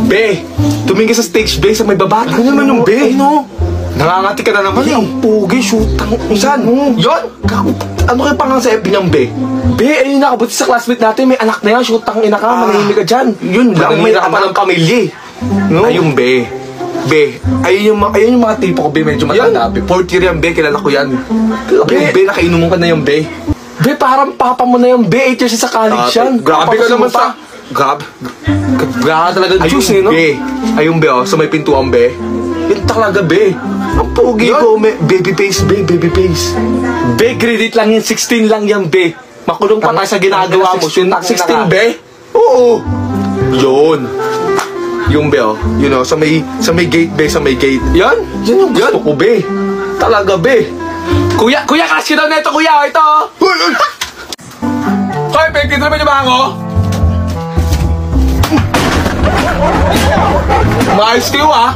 Be, tumingin sa stage be sa may babata. Ano naman yung be? Ano? Nangangati ka na naman eh. Ang pugi, shootang. Saan? Yun? Ano kayo pangang sa FB niyang be? Be, ayun na, kabuti sa classmate natin, may anak na yan, shootang ina ka, manahimik ka dyan. Yun lang, may Manahimik pa ng pamilya eh. No? Ayun be. Be, ayun yung mga tipo ko be, medyo matanda be. 4th year yan be, kilala ko yan. Be, nakainuman ka na yung be. Be, parang papa mo na yung be, 8 years sa college yan. Grabe ka naman sa... Grabe talaga juice eh, no? Be, ayun be oh, sa may pintuan be. Yun talaga be. Ang pogi ko, baby face be, baby face. Be, grade 8 lang yan, 16 lang yan, be. Makulong pa tayo sa ginagawa mo. 16 be? Oo. Yun. Yung be oh, you know, sa may gate be, sa may gate. Yan yung gusto ko be. Talaga be. Kuya, kasi daw na ito, kuya, ito. Hoy, pekit naman yung bango. Maayos kayo ah.